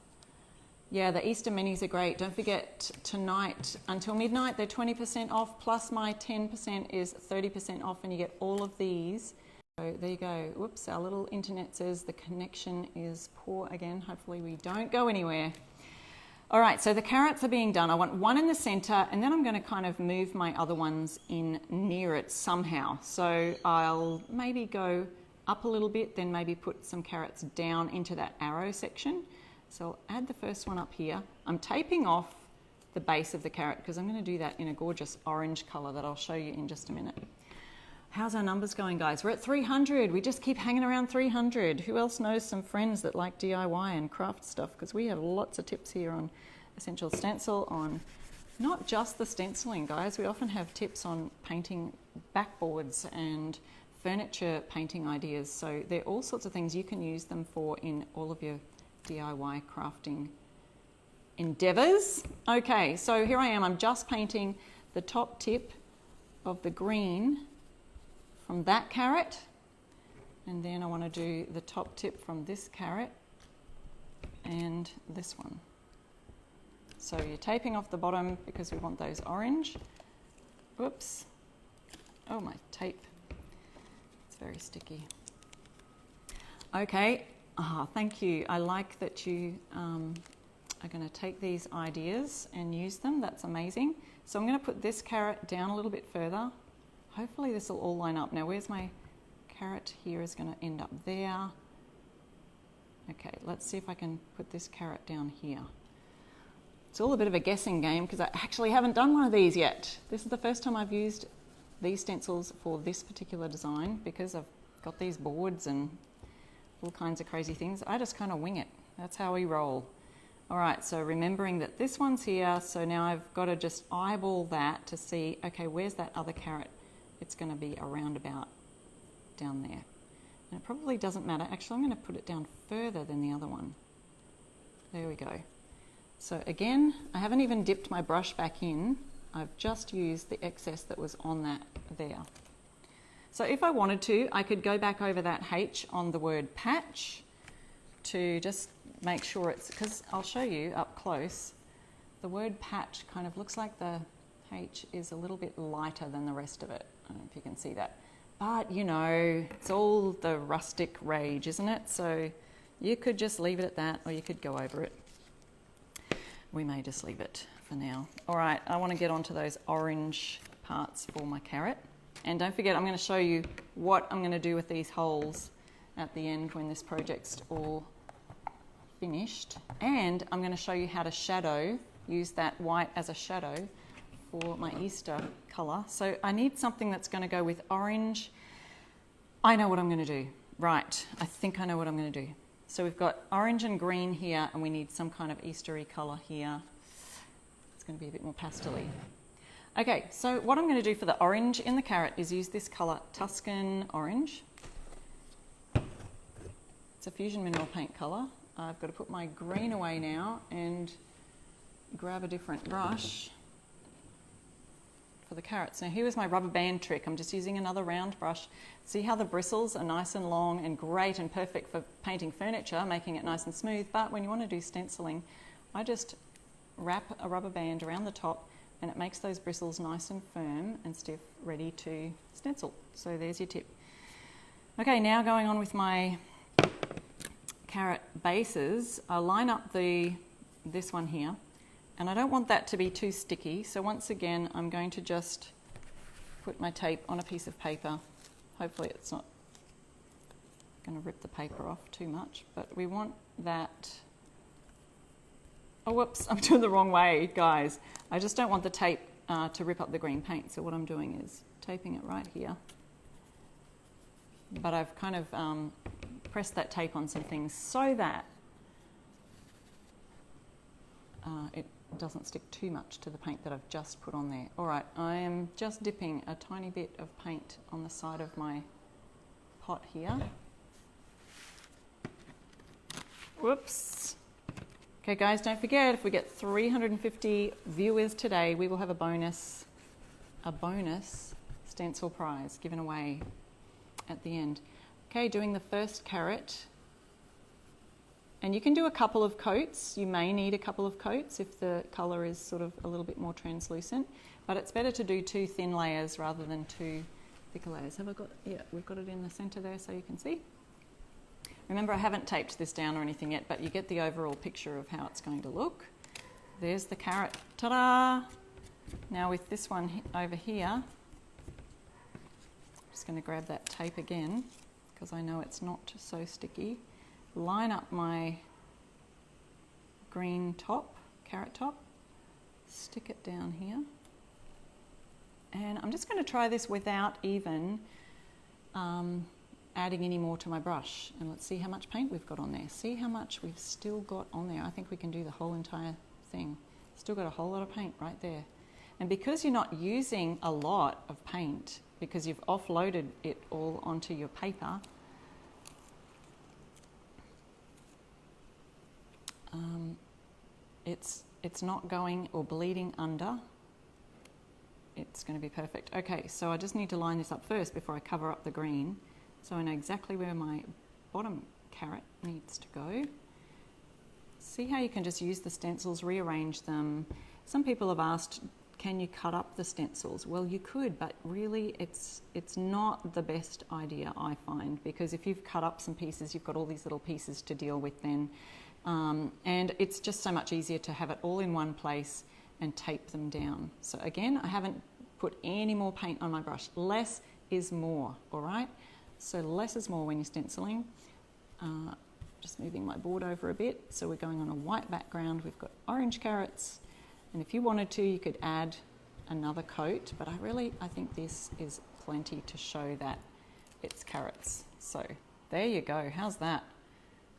Yeah, the Easter minis are great. Don't forget, tonight until midnight they're 20% off, plus my 10% is 30% off, and you get all of these. So there you go. Whoops, our little internet says the connection is poor again. Hopefully we don't go anywhere. All right, so the carrots are being done. I want one in the center, and then I'm going to kind of move my other ones in near it somehow. So I'll maybe go up a little bit, then maybe put some carrots down into that arrow section. So I'll add the first one up here. I'm taping off the base of the carrot because I'm going to do that in a gorgeous orange color that I'll show you in just a minute. How's our numbers going, guys? We're at 300. We just keep hanging around 300. Who else knows some friends that like DIY and craft stuff? Because we have lots of tips here on Essential Stencil, on not just the stenciling, guys. We often have tips on painting backboards and furniture painting ideas. So there are all sorts of things you can use them for in all of your DIY crafting endeavors. Okay, so here I am. I'm just painting the top tip of the green from that carrot, and then I want to do the top tip from this carrot and this one. So you're taping off the bottom because we want those orange. Whoops. Oh, my tape. It's very sticky. Okay. Thank you. I like that you are going to take these ideas and use them. That's amazing. So I'm going to put this carrot down a little bit further. Hopefully this will all line up. Now where's my carrot? Here is going to end up there. Okay, let's see if I can put this carrot down here. It's all a bit of a guessing game because I actually haven't done one of these yet. This is the first time I've used these stencils for this particular design because I've got these boards and all kinds of crazy things. I just kind of wing it. That's how we roll. All right, so remembering that this one's here, so now I've got to just eyeball that to see, okay, where's that other carrot? It's going to be around about down there. And it probably doesn't matter. Actually, I'm going to put it down further than the other one. There we go. So again, I haven't even dipped my brush back in. I've just used the excess that was on that there. So if I wanted to, I could go back over that H on the word patch to just make sure it's, because I'll show you up close, the word patch kind of looks like the H is a little bit lighter than the rest of it. I don't know if you can see that. But, you know, it's all the rustic rage, isn't it? So you could just leave it at that, or you could go over it. We may just leave it for now. All right, I want to get onto those orange parts for my carrot. And don't forget, I'm going to show you what I'm going to do with these holes at the end when this project's all finished. And I'm going to show you how to shadow, use that white as a shadow for my Easter colour. So I need something that's going to go with orange. I know what I'm going to do. Right, I think I know what I'm going to do. So we've got orange and green here, and we need some kind of Eastery colour here. It's going to be a bit more pastel-y. Okay, so what I'm going to do for the orange in the carrot is use this colour, Tuscan Orange. It's a Fusion Mineral Paint colour. I've got to put my green away now and grab a different brush for the carrots. Now here was my rubber band trick. I'm just using another round brush. See how the bristles are nice and long and great and perfect for painting furniture, making it nice and smooth. But when you want to do stenciling, I just wrap a rubber band around the top, and it makes those bristles nice and firm and stiff, ready to stencil. So there's your tip. Okay, now going on with my carrot bases, I'll line up this one here, and I don't want that to be too sticky, so once again I'm going to just put my tape on a piece of paper. Hopefully it's not going to rip the paper off too much, but we want that. Oh, whoops, I'm doing the wrong way, guys. I just don't want the tape to rip up the green paint, so what I'm doing is taping it right here. But I've kind of pressed that tape on some things so that it doesn't stick too much to the paint that I've just put on there. All right, I am just dipping a tiny bit of paint on the side of my pot here. Whoops. Okay guys, don't forget, if we get 350 viewers today, we will have a bonus stencil prize given away at the end. Okay, doing the first carrot. And you can do a couple of coats. You may need a couple of coats if the colour is sort of a little bit more translucent, but it's better to do 2 thin layers rather than 2 thicker layers. Have I got, yeah, we've got it in the centre there so you can see. Remember, I haven't taped this down or anything yet, but you get the overall picture of how it's going to look. There's the carrot, ta-da! Now with this one over here, I'm just going to grab that tape again, because I know it's not so sticky. Line up my green top, carrot top, stick it down here. And I'm just going to try this without even adding any more to my brush, and let's see how much paint we've got on there. See how much we've still got on there. I think we can do the whole entire thing. Still got a whole lot of paint right there. And because you're not using a lot of paint, because you've offloaded it all onto your paper, it's not going or bleeding under. It's going to be perfect. Okay, so I just need to line this up first before I cover up the green, so I know exactly where my bottom carrot needs to go. See how you can just use the stencils, rearrange them. Some people have asked, can you cut up the stencils? Well, you could, but really it's not the best idea, I find, because if you've cut up some pieces, you've got all these little pieces to deal with then. And it's just so much easier to have it all in one place and tape them down. So again, I haven't put any more paint on my brush. Less is more, all right? So less is more when you're stenciling. Just moving my board over a bit. So we're going on a white background. We've got orange carrots. And if you wanted to, you could add another coat, but I think this is plenty to show that it's carrots. So there you go. How's that?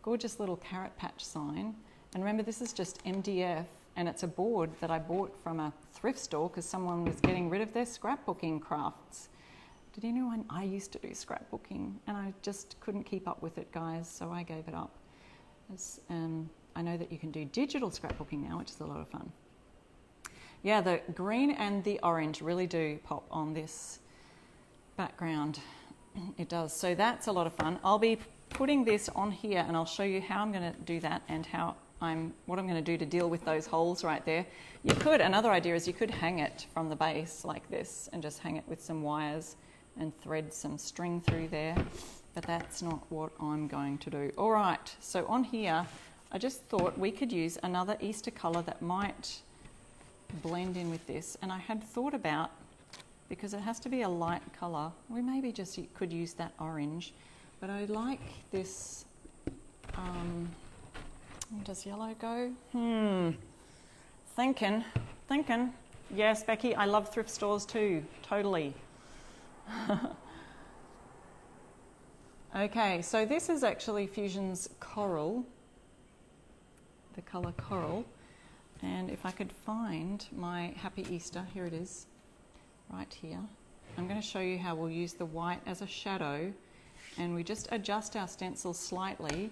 Gorgeous little carrot patch sign. And remember, this is just MDF, and it's a board that I bought from a thrift store because someone was getting rid of their scrapbooking crafts. Did anyone? I used to do scrapbooking and I just couldn't keep up with it, guys, so I gave it up. I know that you can do digital scrapbooking now, which is a lot of fun. Yeah, the green and the orange really do pop on this background. It does. So that's a lot of fun. I'll be putting this on here and I'll show you how I'm going to do that and what I'm going to do to deal with those holes right there. You could, another idea is you could hang it from the base like this and just hang it with some wires and thread some string through there, but that's not what I'm going to do. All right, so on here, I just thought we could use another Easter colour that might blend in with this, and I had thought about, because it has to be a light colour, we maybe just could use that orange, but I like this, where does yellow go? Thinking. Yes, Becky, I love thrift stores too, totally. Okay, so this is actually Fusion's Coral, the colour Coral, and if I could find my Happy Easter, here it is, right here. I'm going to show you how we'll use the white as a shadow, and we just adjust our stencil slightly.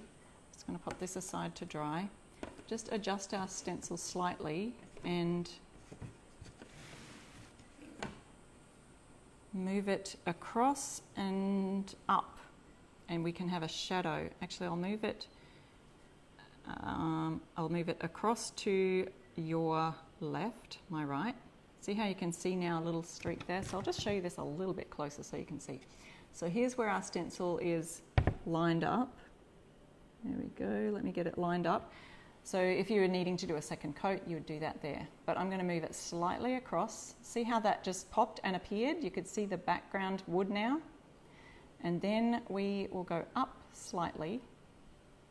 Just going to pop this aside to dry. Just adjust our stencil slightly and move it across and up, and we can have a shadow. Actually, I'll move it across to your left, my right, See how you can see now a little streak there? So I'll just show you this a little bit closer so you can see. So here's where our stencil is lined up. There we go, let me get it lined up. So if you were needing to do a second coat, you would do that there. But I'm going to move it slightly across. See how that just popped and appeared? You could see the background wood now. And then we will go up slightly.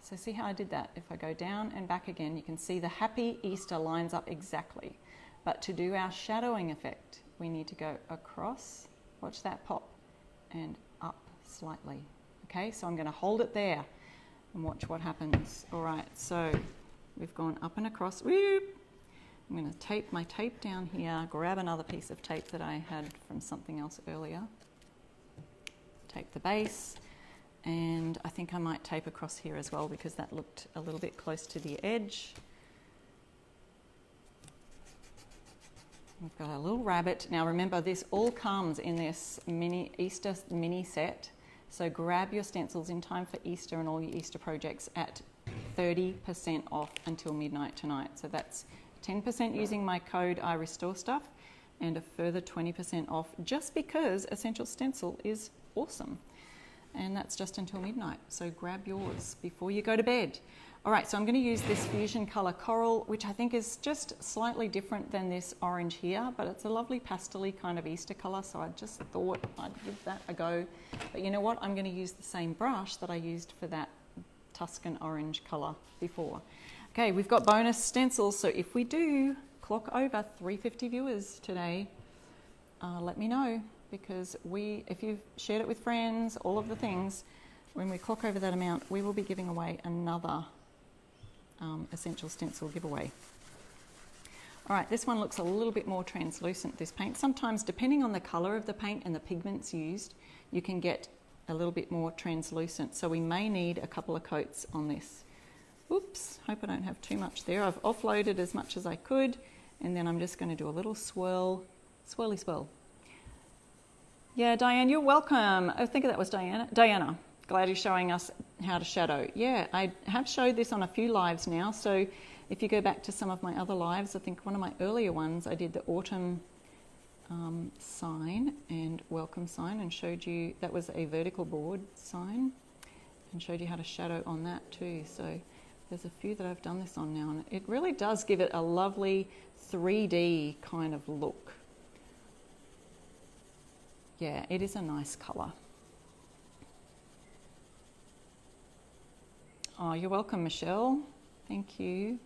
So see how I did that? If I go down and back again, you can see the happy Easter lines up exactly. But to do our shadowing effect, we need to go across, watch that pop, and up slightly. Okay, so I'm going to hold it there and watch what happens. All right, so we've gone up and across. Whoop. I'm going to tape my tape down here, grab another piece of tape that I had from something else earlier. Tape the base, and I think I might tape across here as well because that looked a little bit close to the edge. We've got a little rabbit. Now remember, this all comes in this mini Easter mini set. So grab your stencils in time for Easter and all your Easter projects at 30% off until midnight tonight. So that's 10% using my code I Restore Stuff and a further 20% off just because Essential Stencil is awesome. And that's just until midnight. So grab yours before you go to bed. All right, so I'm going to use this Fusion Color Coral, which I think is just slightly different than this orange here, but it's a lovely pastel-y kind of Easter color, so I just thought I'd give that a go. But you know what? I'm going to use the same brush that I used for that Tuscan orange color before. Okay, we've got bonus stencils, so if we do clock over 350 viewers today, let me know, because if you've shared it with friends, all of the things, when we clock over that amount, we will be giving away another Essential Stencil giveaway. All right, this one looks a little bit more translucent, this paint. Sometimes, depending on the color of the paint and the pigments used, you can get a little bit more translucent. So we may need a couple of coats on this. Oops, hope I don't have too much there. I've offloaded as much as I could, and then I'm just going to do a little swirl, swirly swirl. Yeah, Diane, you're welcome. I think that was Diana. Diana. Glad you're showing us how to shadow. Yeah, I have showed this on a few lives now. So if you go back to some of my other lives, I think one of my earlier ones, I did the autumn sign and welcome sign and showed you, that was a vertical board sign, and showed you how to shadow on that too. So there's a few that I've done this on now, and it really does give it a lovely 3D kind of look. Yeah, it is a nice colour. Oh, you're welcome, Michelle. Thank you.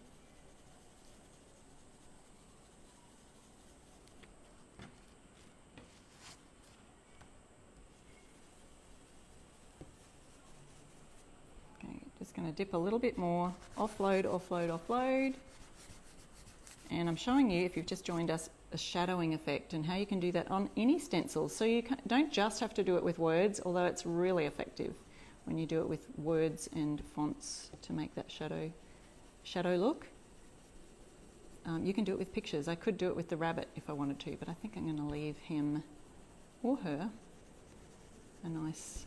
Okay, just going to dip a little bit more. Offload, offload, offload. And I'm showing you, if you've just joined us, a shadowing effect and how you can do that on any stencil. So you don't just have to do it with words, although it's really effective when you do it with words and fonts to make that shadow look. You can do it with pictures. I could do it with the rabbit if I wanted to, but I think I'm going to leave him or her a nice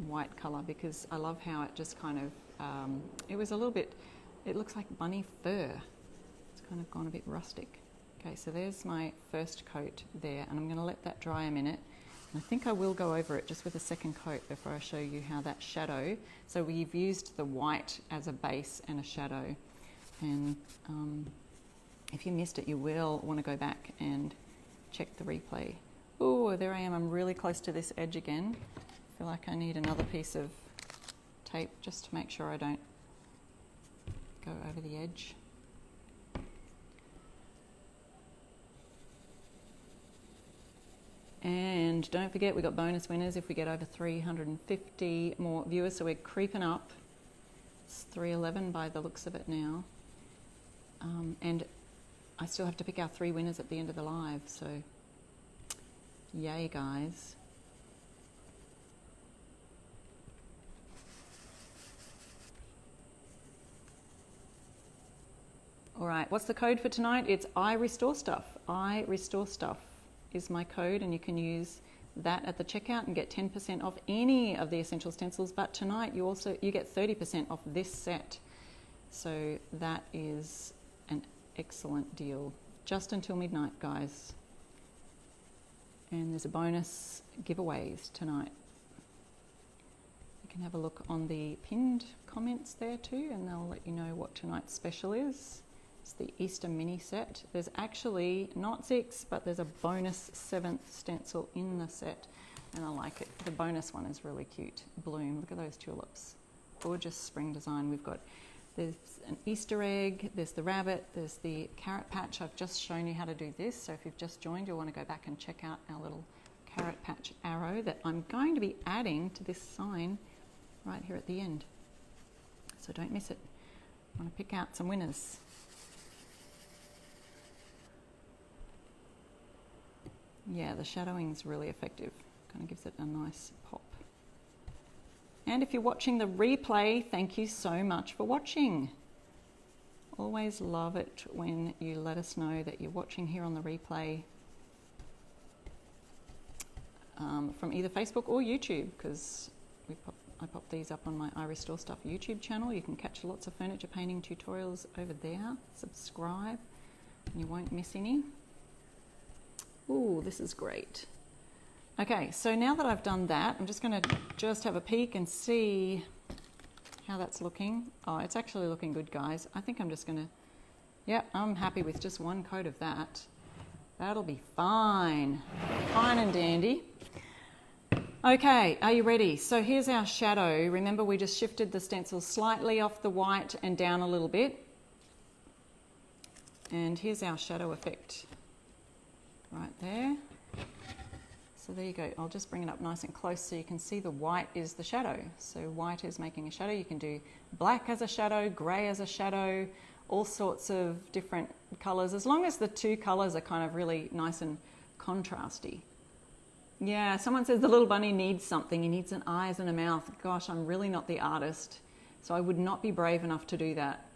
white colour because I love how it just kind of, it was a little bit, it looks like bunny fur. It's kind of gone a bit rustic. Okay, so there's my first coat there, and I'm going to let that dry a minute. I think I will go over it just with a second coat before I show you how that shadow. So we've used the white as a base and a shadow. And if you missed it, you will want to go back and check the replay. Oh, there I am. I'm really close to this edge again. I feel like I need another piece of tape just to make sure I don't go over the edge. And don't forget, we've got bonus winners if we get over 350 more viewers. So we're creeping up. It's 311 by the looks of it now. And I still have to pick our 3 winners at the end of the live. So yay, guys. All right, what's the code for tonight? It's I Restore Stuff. I Restore Stuff is my code, and you can use that at the checkout and get 10% off any of the Essential Stencils. But tonight you get 30% off this set. So that is an excellent deal. just until midnight, guys. And there's a bonus giveaways tonight. You can have a look on the pinned comments there too, and they'll let you know what tonight's special is. It's the Easter mini set. There's actually not 6, but there's a bonus 7th stencil in the set, and I like it. The bonus one is really cute. Bloom, look at those tulips. Gorgeous spring design. There's an Easter egg, there's the rabbit, there's the carrot patch. I've just shown you how to do this, so if you've just joined, you'll want to go back and check out our little carrot patch arrow that I'm going to be adding to this sign right here at the end. So don't miss it. I want to pick out some winners. Yeah, the shadowing is really effective. Kind of gives it a nice pop. And if you're watching the replay, thank you so much for watching. Always love it when you let us know that you're watching here on the replay from either Facebook or YouTube, because I pop these up on my I Restore Stuff YouTube channel. You can catch lots of furniture painting tutorials over there. Subscribe and you won't miss any. Ooh, this is great. Okay, so now that I've done that, I'm just going to have a peek and see how that's looking. Oh, it's actually looking good, guys. I think I'm just going to, yeah, I'm happy with just one coat of that. That'll be fine. Fine and dandy. Okay, are you ready? So here's our shadow. Remember, we just shifted the stencil slightly off the white and down a little bit. And here's our shadow effect right there. So there you go. I'll just bring it up nice and close so you can see the white is the shadow. So white is making a shadow. You can do black as a shadow, grey as a shadow, all sorts of different colours, as long as the two colours are kind of really nice and contrasty. Yeah, someone says the little bunny needs something. He needs an eyes and a mouth. Gosh, I'm really not the artist, so I would not be brave enough to do that.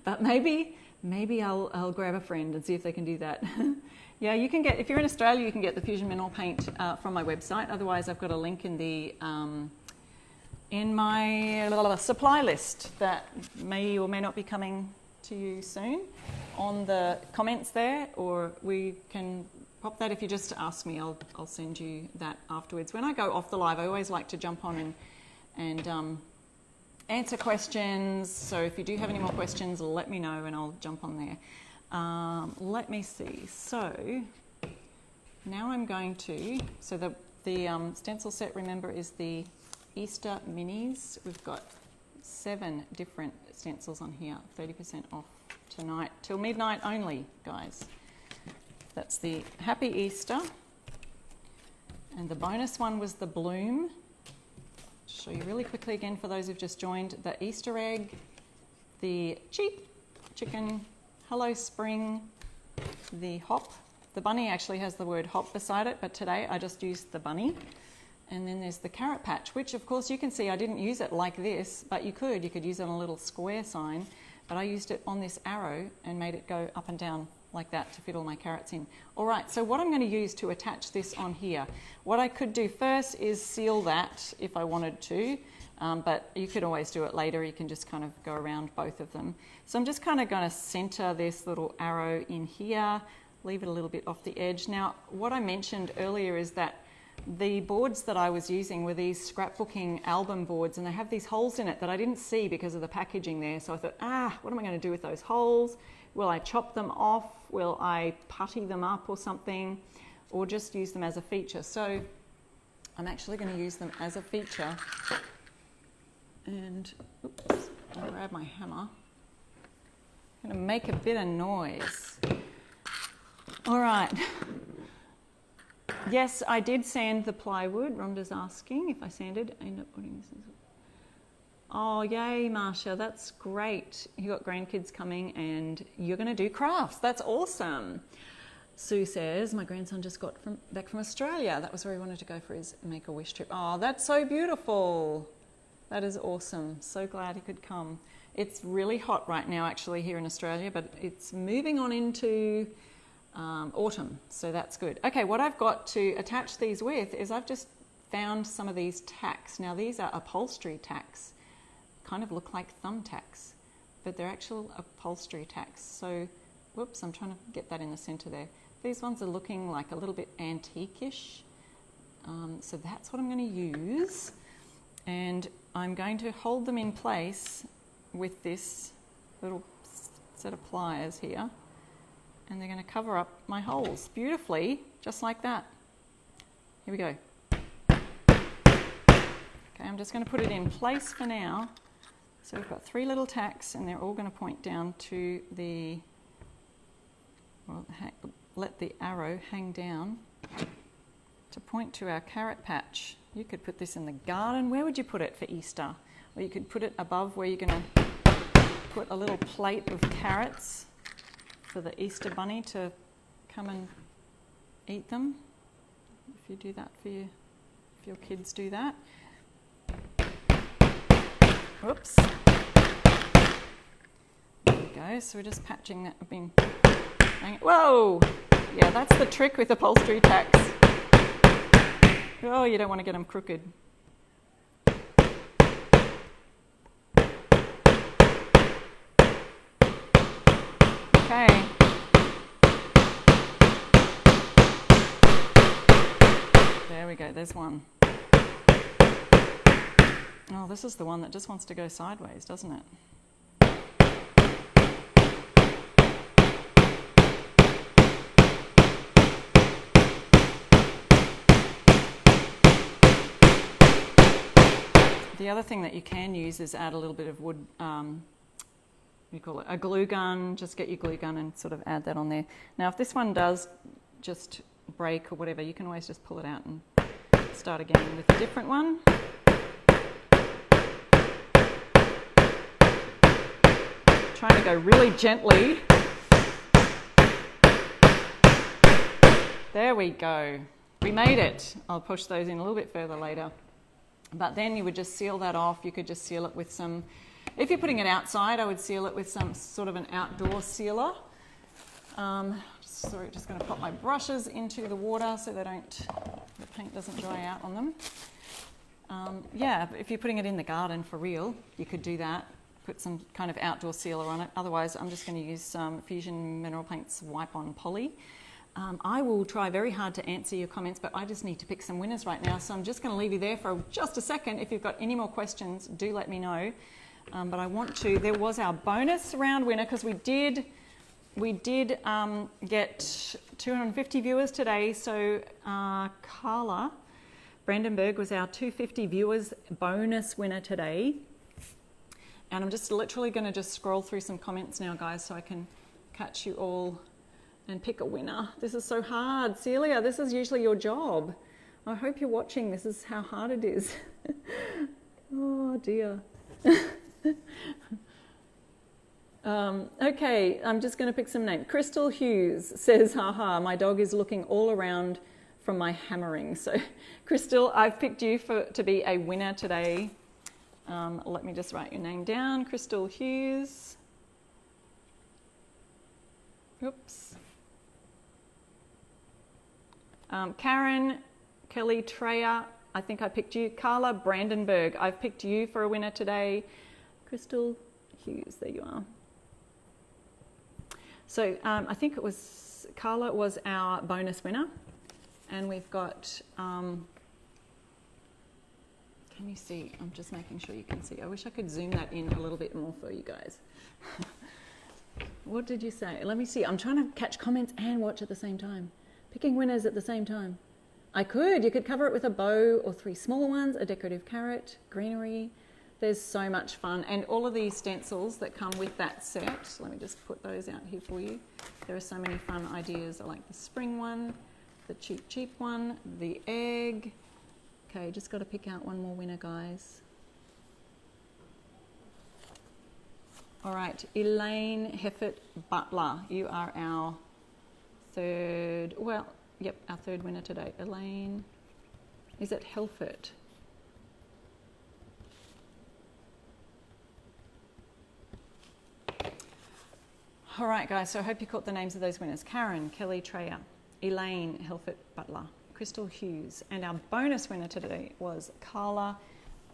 But maybe I'll grab a friend and see if they can do that. Yeah, you can get, if you're in Australia, you can get the Fusion Mineral Paint from my website. Otherwise, I've got a link in the in my supply list that may or may not be coming to you soon on the comments there, or we can pop that if you just ask me. I'll send you that afterwards. When I go off the live, I always like to jump on and answer questions. So if you do have any more questions, let me know and I'll jump on there. Let me see. So now I'm going to, so the stencil set, remember, is the Easter minis. We've got 7 different stencils on here, 30% off tonight till midnight only, guys. That's the Happy Easter. And the bonus one was the Bloom. Show you really quickly again for those who've just joined. The Easter egg, the cheap chicken, Hello Spring, the hop. The bunny actually has the word hop beside it, but today I just used the bunny. And then there's the carrot patch, which of course you can see I didn't use it like this, but you could use it on a little square sign, but I used it on this arrow and made it go up and down like that to fit all my carrots in. All right, so what I'm going to use to attach this on here, what I could do first is seal that if I wanted to, but you could always do it later. You can just kind of go around both of them. So I'm just kind of going to center this little arrow in here, leave it a little bit off the edge. Now, what I mentioned earlier is that the boards that I was using were these scrapbooking album boards, and they have these holes in it that I didn't see because of the packaging there. So I thought, what am I going to do with those holes? Will I chop them off? Will I putty them up or something? Or just use them as a feature? So I'm actually going to use them as a feature. And oops, I'll grab my hammer. I'm going to make a bit of noise. All right. Yes, I did sand the plywood. Rhonda's asking if I sanded. I end up putting this in. Oh, yay, Marsha, that's great. You got grandkids coming and you're going to do crafts. That's awesome. Sue says, my grandson just got back from Australia. That was where he wanted to go for his Make-A-Wish trip. Oh, that's so beautiful. That is awesome. So glad he could come. It's really hot right now, actually, here in Australia, but it's moving on into autumn, so that's good. Okay, what I've got to attach these with is I've just found some of these tacks. Now, these are upholstery tacks. Kind of look like thumbtacks, but they're actual upholstery tacks. So whoops, I'm trying to get that in the center there. These ones are looking like a little bit antique-ish. So that's what I'm going to use. And I'm going to hold them in place with this little set of pliers here. And they're going to cover up my holes beautifully, just like that. Here we go. Okay, I'm just going to put it in place for now. So we've got 3 little tacks and they're all going to point down to the, well, let the arrow hang down to point to our carrot patch. You could put this in the garden. Where would you put it for Easter? Or you could put it above where you're going to put a little plate of carrots for the Easter bunny to come and eat them. If you do that for you, if your kids do that. Whoops. There we go. So we're just patching that. I've been whoa! Yeah, that's the trick with upholstery tacks. Oh, you don't want to get them crooked. Okay. There we go, there's one. Oh, this is the one that just wants to go sideways, doesn't it? The other thing that you can use is add a little bit of wood, you call it a glue gun. Just get your glue gun and sort of add that on there. Now, if this one does just break or whatever, you can always just pull it out and start again with a different one. Trying to go really gently. There we go. We made it. I'll push those in a little bit further later. But then you would just seal that off. You could just seal it with some, if you're putting it outside, I would seal it with some sort of an outdoor sealer. Sorry, just going to pop my brushes into the water so the paint doesn't dry out on them. Yeah, if you're putting it in the garden for real, you could do that. Put some kind of outdoor sealer on it. Otherwise, I'm just going to use some Fusion Mineral Paints Wipe-On Poly. I will try very hard to answer your comments, but I just need to pick some winners right now. So I'm just going to leave you there for just a second. If you've got any more questions, do let me know. But I want to, there was our bonus round winner because we did get 250 viewers today. So Carla Brandenburg was our 250 viewers bonus winner today. And I'm just literally going to just scroll through some comments now, guys, so I can catch you all and pick a winner. This is so hard. Celia, this is usually your job. I hope you're watching. This is how hard it is. Oh, dear. Okay, I'm just going to pick some names. Crystal Hughes says, haha, my dog is looking all around from my hammering. So, Crystal, I've picked you to be a winner today. Let me just write your name down. Crystal Hughes. Oops. Karen, Kelly Treya, I think I picked you. Carla Brandenburg, I've picked you for a winner today. Crystal Hughes, there you are. So I think it was, Carla was our bonus winner. And we've got, can you see? I'm just making sure you can see. I wish I could zoom that in a little bit more for you guys. What did you say? Let me see. I'm trying to catch comments and watch at the same time. Picking winners at the same time. I could. You could cover it with a bow or 3 smaller ones, a decorative carrot, greenery. There's so much fun. And all of these stencils that come with that set, let me just put those out here for you. There are so many fun ideas. I like the spring one, the cheap one, the egg. Okay, just got to pick out one more winner, guys. All right, Elaine Heffert Butler, you are our third, well, yep, our third winner today. Elaine, is it Helfert? All right, guys, so I hope you caught the names of those winners. Karen, Kelly Treya, Elaine Helfert Butler, Crystal Hughes, and our bonus winner today was Carla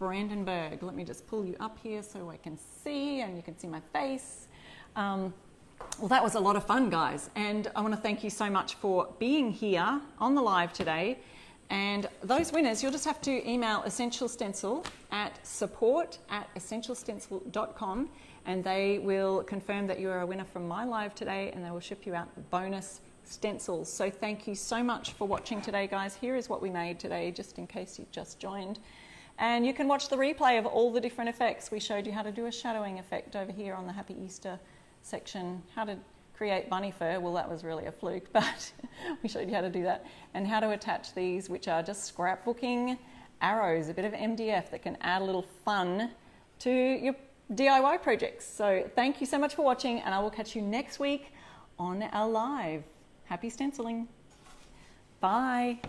Brandenburg. Let me just pull you up here so I can see and you can see my face. Well, that was a lot of fun, guys. And I want to thank you so much for being here on the live today. And those winners, you'll just have to email Essential Stencil at support@essentialstencil.com, and they will confirm that you are a winner from my live today, and they will ship you out bonus stencils. So thank you so much for watching today, guys. Here is what we made today, just in case you've just joined. And you can watch the replay of all the different effects. We showed you how to do a shadowing effect over here on the Happy Easter section, how to create bunny fur. Well, that was really a fluke, but we showed you how to do that, and how to attach these, which are just scrapbooking arrows, a bit of MDF that can add a little fun to your DIY projects. So thank you so much for watching, and I will catch you next week on our live. Happy stenciling. Bye.